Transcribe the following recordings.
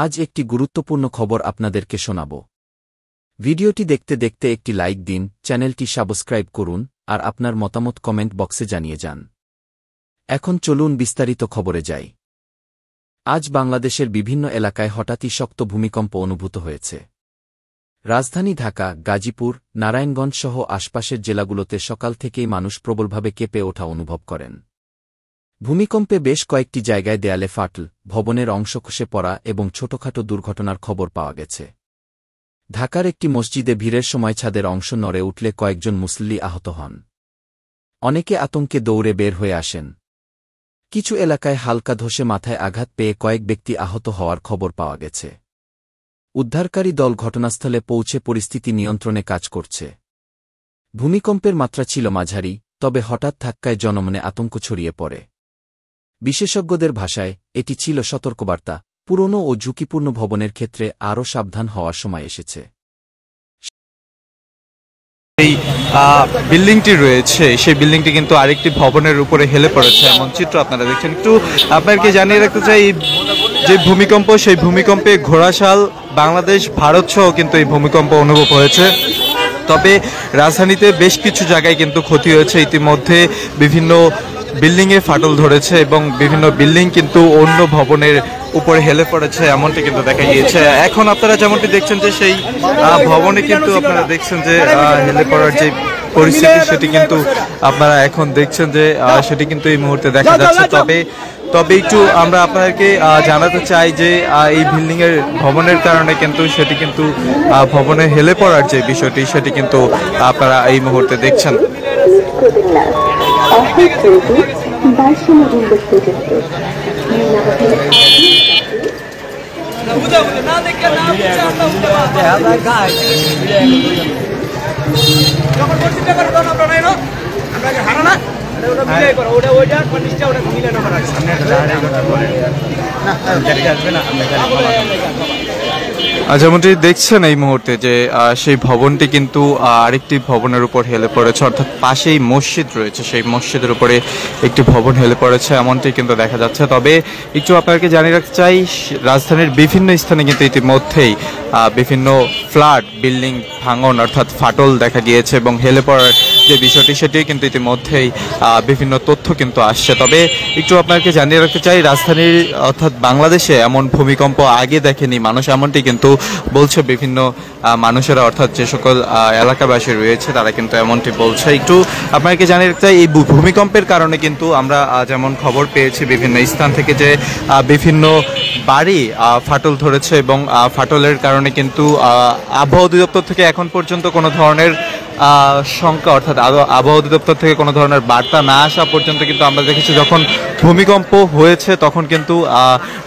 আজ একটি গুরুত্বপূর্ণ খবর আপনাদেরকে শোনাব। ভিডিওটি দেখতে দেখতে একটি লাইক দিন, চ্যানেলটি সাবস্ক্রাইব করুন আর আপনার মতামত কমেন্ট বক্সে জানিয়ে যান। এখন চলুন বিস্তারিত খবরে যাই। আজ বাংলাদেশের বিভিন্ন এলাকায় হঠাৎই শক্ত ভূমিকম্প অনুভূত হয়েছে। রাজধানী ঢাকা, গাজীপুর, নারায়ণগঞ্জ সহ আশপাশের জেলাগুলোতে সকাল থেকেই মানুষ প্রবলভাবে কেঁপে ওঠা অনুভব করেন। ভূমিকম্পে বেশ কয়েকটি জায়গায় দেয়ালে ফাটল, ভবনের অংশ খসে পড়া এবং ছোটখাটো দুর্ঘটনার খবর পাওয়া গেছে। ঢাকার একটি মসজিদে ভিড়ের সময় ছাদের অংশ নড়ে উঠলে কয়েকজন মুসল্লি আহত হন। অনেকে আতঙ্কে দৌড়ে বের হয়ে আসেন। কিছু এলাকায় হালকা ধসে মাথায় আঘাত পেয়ে কয়েক ব্যক্তি আহত হওয়ার খবর পাওয়া গেছে। উদ্ধারকারী দল ঘটনাস্থলে পৌঁছে পরিস্থিতি নিয়ন্ত্রণে কাজ করছে। ভূমিকম্পের মাত্রা ছিল মাঝারি, তবে হঠাৎ ধাক্কায় জনমনে আতঙ্ক ছড়িয়ে পড়ে। বিশেষজ্ঞদের ভাষায় এটি ছিল সতর্কবার্তা, পুরনো ও ঝুঁকিপূর্ণ ভবনের ক্ষেত্রে আরও সাবধান হওয়ার সময় এসেছে। এই বিল্ডিংটি রয়েছে, সেই বিল্ডিংটি কিন্তু আরেকটি ভবনের উপরে হেলে পড়েছে, এমন চিত্র আপনারা দেখছেন। একটু আপনাদেরকে জানিয়ে রাখতে চাই, যে ভূমিকম্প, সেই ভূমিকম্পে ঘোড়াশাল, বাংলাদেশ, ভারত সহ কিন্তু এই ভূমিকম্প অনুভব হয়েছে। তবে রাজধানীতে বেশ কিছু জায়গায় কিন্তু ক্ষতি হয়েছে। ইতিমধ্যে বিভিন্ন বিল্ডিংয়ে ফাটল ধরেছে এবং বিভিন্ন বিল্ডিং কিন্তু অন্য ভবনের উপরে হেলে পড়েছে, এমনটি কিন্তু দেখা গিয়েছে। এখন আপনারা যেমনটি দেখছেন যে সেই ভবনে কিন্তু আপনারা দেখছেন যে হেলে পড়ার যে পরিস্থিতি, সেটি কিন্তু আপনারা এখন দেখছেন যে সেটি কিন্তু এই মুহূর্তে দেখা যাচ্ছে। তবে একটু আমরা আপনাদেরকে জানাতে চাই যে এই বিল্ডিংয়ের ভবনের কারণে কিন্তু সেটি কিন্তু ভবনে হেলে পড়ার যে বিষয়টি, সেটি কিন্তু আপনারা এই মুহূর্তে দেখছেন। যেমনটি দেখছেন এই মুহূর্তে যে সেই ভবনটি কিন্তু আরেকটি ভবনের উপর হেলে পড়েছে, অর্থাৎ পাশেই মসজিদ রয়েছে, সেই মসজিদের উপরে একটি ভবন হেলে পড়েছে, এমনটি কিন্তু দেখা যাচ্ছে। তবে একটু আপনাকে জানিয়ে রাখতে চাই, রাজধানীর বিভিন্ন স্থানে কিন্তু ইতিমধ্যেই বিভিন্ন ফ্ল্যাট, বিল্ডিং ভাঙন অর্থাৎ ফাটল দেখা গিয়েছে এবং হেলে পড়ার যে বিষয়টি, সেটি কিন্তু ইতিমধ্যেই বিভিন্ন তথ্য কিন্তু আসছে। তবে একটু আপনাকে জানিয়ে রাখতে চাই, রাজধানীর অর্থাৎ বাংলাদেশে এমন ভূমিকম্প আগে দেখেনি মানুষ, এমনটি কিন্তু বলছে বিভিন্ন মানুষেরা, অর্থাৎ যে সকল এলাকাবাসী রয়েছে তারা কিন্তু এমনটি বলছে। একটু আপনাকে জানিয়ে রাখতে চাই, এই ভূমিকম্পের কারণে কিন্তু আমরা যেমন খবর পেয়েছি বিভিন্ন স্থান থেকে যে বিভিন্ন বাড়ি ফাটল ধরেছে এবং ফাটলের কারণে কিন্তু আবহাওয়া অধিদপ্তর থেকে এখন পর্যন্ত কোনো ধরনের শঙ্কা, অর্থাৎ আবহাওয়া অধিদপ্তর থেকে কোনো ধরনের বার্তা না আসা পর্যন্ত কিন্তু আমরা দেখেছি যখন ভূমিকম্প হয়েছে তখন কিন্তু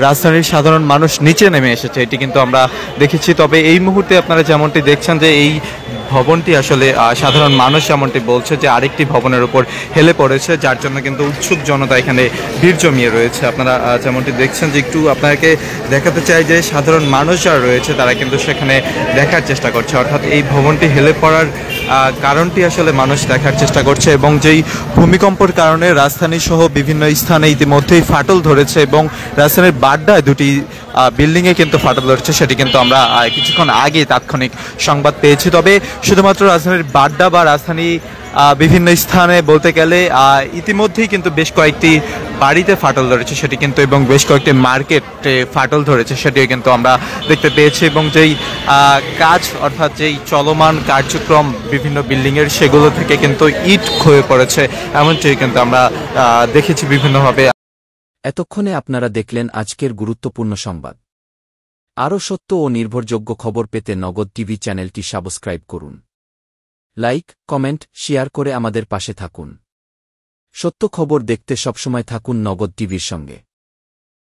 রাজধানীর সাধারণ মানুষ নিচে নেমে এসেছে, এটি কিন্তু আমরা দেখেছি। তবে এই মুহূর্তে আপনারা যেমনটি দেখছেন যে এই ভবনটি আসলে সাধারণ মানুষ যেমনটি বলছে যে আরেকটি ভবনের উপর হেলে পড়েছে, যার জন্য কিন্তু উৎসুক জনতা এখানে ভিড় জমিয়ে রয়েছে। আপনারা যেমনটি দেখছেন যে একটু আপনাকে দেখাতে চাই যে সাধারণ মানুষ যারা রয়েছে তারা কিন্তু সেখানে দেখার চেষ্টা করছে, অর্থাৎ এই ভবনটি হেলে পড়ার কারণটি আসলে মানুষ দেখার চেষ্টা করছে। এবং যেই ভূমিকম্পের কারণে রাজধানী সহ বিভিন্ন স্থানে ইতিমধ্যেই ফাটল ধরেছে এবং রাজধানীর বাড্ডায় দুটি বিল্ডিংয়ে কিন্তু ফাটল ধরেছে, সেটি কিন্তু আমরা কিছুক্ষণ আগে তাৎক্ষণিক সংবাদ পেয়েছি। তবে শুধুমাত্র রাজধানীর বাড্ডা বা রাজধানী বিভিন্ন স্থানে বলতে গেলে ইতিমধ্যেই কিন্তু বেশ কয়েকটি বাড়িতে ফাটল ধরেছে, সেটি কিন্তু এবং বেশ কয়েকটি মার্কেটে ফাটল ধরেছে, সেটিও কিন্তু আমরা দেখতে পেয়েছি। এবং যেই কাজ, অর্থাৎ যেই চলমান কার্যক্রম বিভিন্ন বিল্ডিংয়ের, সেগুলো থেকে কিন্তু ইট ক্ষয়ে পড়েছে, এমনটি কিন্তু আমরা দেখেছি বিভিন্নভাবে। এতক্ষণে আপনারা দেখলেন আজকের গুরুত্বপূর্ণ সংবাদ। আরও সত্য ও নির্ভরযোগ্য খবর পেতে নগদ টিভি চ্যানেলটি সাবস্ক্রাইব করুন। লাইক, কমেন্ট, শেয়ার করে আমাদের পাশে থাকুন। সত্য খবর দেখতে সবসময় থাকুন নগদ টিভির সঙ্গে।